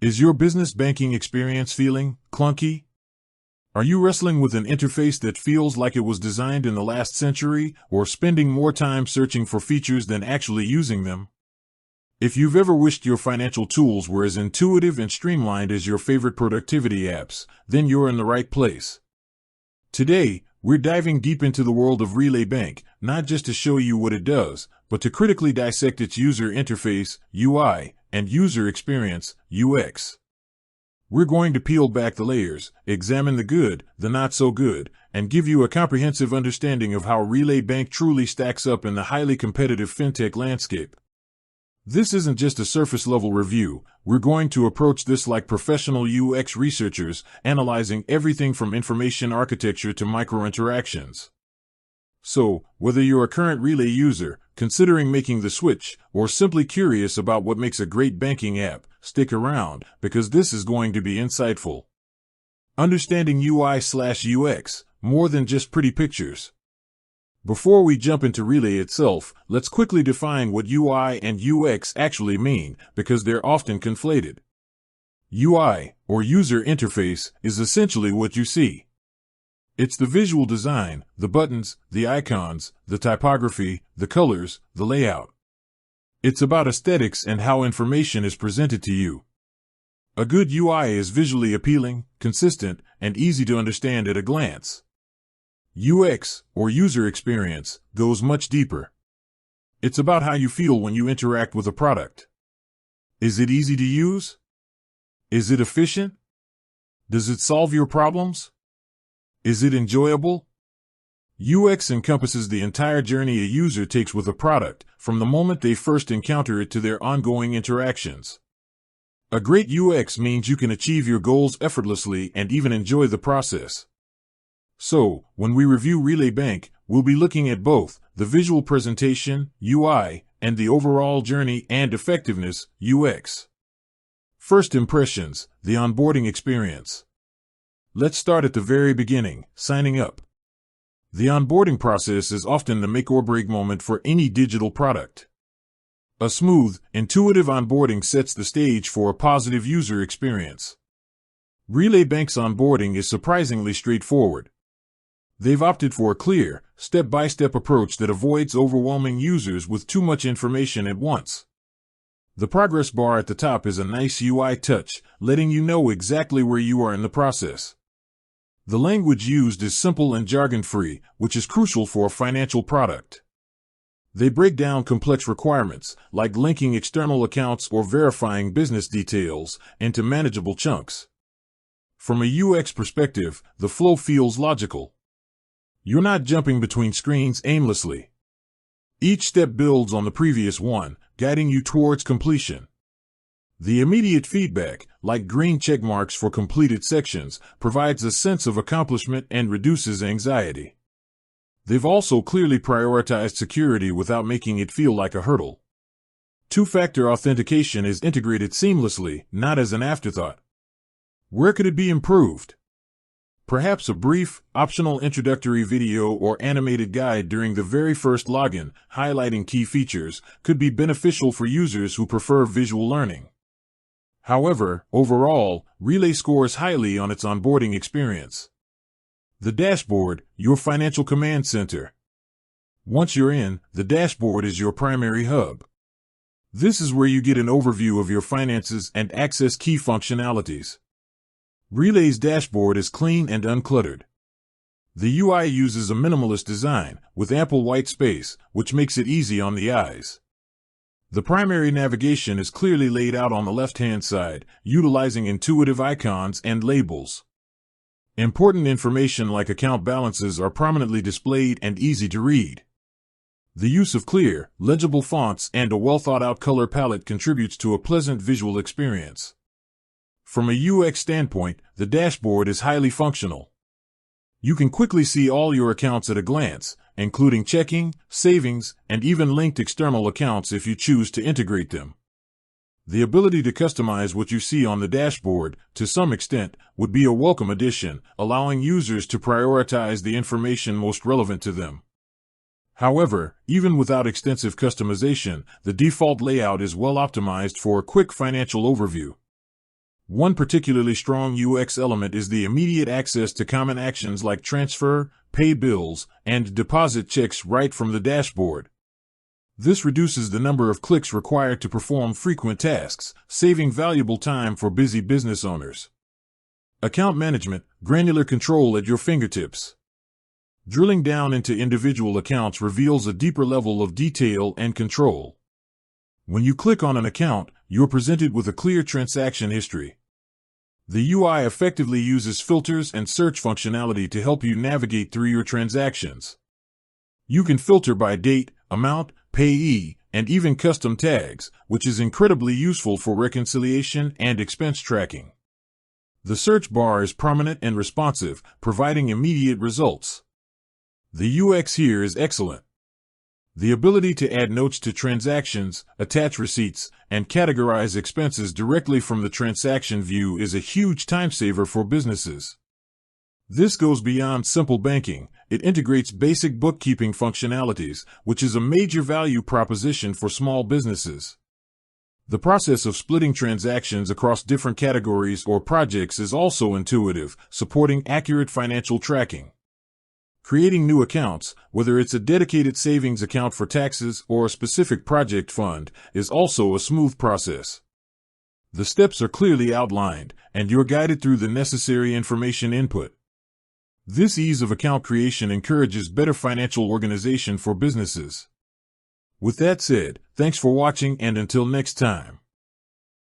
Is your business banking experience feeling clunky? Are you wrestling with an interface that feels like it was designed in the last century, or spending more time searching for features than actually using them? If you've ever wished your financial tools were as intuitive and streamlined as your favorite productivity apps, then you're in the right place. Today, we're diving deep into the world of Relay Bank, not just to show you what it does, but to critically dissect its user interface, UI, and user experience, UX. We're going to peel back the layers, examine the good, the not so good, and give you a comprehensive understanding of how Relay Bank truly stacks up in the highly competitive fintech landscape. This isn't just a surface-level review. We're going to approach this like professional UX researchers, analyzing everything from information architecture to micro-interactions. So, whether you're a current Relay user, considering making the switch, or simply curious about what makes a great banking app, stick around, because this is going to be insightful. Understanding UI/UX, more than just pretty pictures. Before we jump into Relay itself, let's quickly define what UI and UX actually mean, because they're often conflated. UI, or user interface, is essentially what you see. It's the visual design, the buttons, the icons, the typography, the colors, the layout. It's about aesthetics and how information is presented to you. A good UI is visually appealing, consistent, and easy to understand at a glance. UX, or user experience, goes much deeper. It's about how you feel when you interact with a product. Is it easy to use? Is it efficient? Does it solve your problems? Is it enjoyable? UX encompasses the entire journey a user takes with a product, from the moment they first encounter it to their ongoing interactions. A great UX means you can achieve your goals effortlessly and even enjoy the process. So, when we review Relay Bank, we'll be looking at both the visual presentation, UI, and the overall journey and effectiveness, UX. First impressions, the onboarding experience. Let's start at the very beginning, signing up. The onboarding process is often the make or break moment for any digital product. A smooth, intuitive onboarding sets the stage for a positive user experience. Relay Bank's onboarding is surprisingly straightforward. They've opted for a clear, step-by-step approach that avoids overwhelming users with too much information at once. The progress bar at the top is a nice UI touch, letting you know exactly where you are in the process. The language used is simple and jargon-free, which is crucial for a financial product. They break down complex requirements, like linking external accounts or verifying business details, into manageable chunks. From a UX perspective, the flow feels logical. You're not jumping between screens aimlessly. Each step builds on the previous one, guiding you towards completion. The immediate feedback, like green check marks for completed sections, provides a sense of accomplishment and reduces anxiety. They've also clearly prioritized security without making it feel like a hurdle. Two-factor authentication is integrated seamlessly, not as an afterthought. Where could it be improved? Perhaps a brief, optional introductory video or animated guide during the very first login, highlighting key features, could be beneficial for users who prefer visual learning. However, overall, Relay scores highly on its onboarding experience. The dashboard, your financial command center. Once you're in, the dashboard is your primary hub. This is where you get an overview of your finances and access key functionalities. Relay's dashboard is clean and uncluttered. The UI uses a minimalist design, with ample white space, which makes it easy on the eyes. The primary navigation is clearly laid out on the left-hand side, utilizing intuitive icons and labels. Important information like account balances are prominently displayed and easy to read. The use of clear, legible fonts and a well-thought-out color palette contributes to a pleasant visual experience. From a UX standpoint, the dashboard is highly functional. You can quickly see all your accounts at a glance, including checking, savings, and even linked external accounts if you choose to integrate them. The ability to customize what you see on the dashboard, to some extent, would be a welcome addition, allowing users to prioritize the information most relevant to them. However, even without extensive customization, the default layout is well optimized for a quick financial overview. One particularly strong UX element is the immediate access to common actions like transfer, pay bills, and deposit checks right from the dashboard. This reduces the number of clicks required to perform frequent tasks, saving valuable time for busy business owners. Account management, granular control at your fingertips. Drilling down into individual accounts reveals a deeper level of detail and control. When you click on an account, you're presented with a clear transaction history. The UI effectively uses filters and search functionality to help you navigate through your transactions. You can filter by date, amount, payee, and even custom tags, which is incredibly useful for reconciliation and expense tracking. The search bar is prominent and responsive, providing immediate results. The UX here is excellent. The ability to add notes to transactions, attach receipts, and categorize expenses directly from the transaction view is a huge time saver for businesses. This goes beyond simple banking. It integrates basic bookkeeping functionalities, which is a major value proposition for small businesses. The process of splitting transactions across different categories or projects is also intuitive, supporting accurate financial tracking. Creating new accounts, whether it's a dedicated savings account for taxes or a specific project fund, is also a smooth process. The steps are clearly outlined, and you're guided through the necessary information input. This ease of account creation encourages better financial organization for businesses. With that said, thanks for watching, and until next time.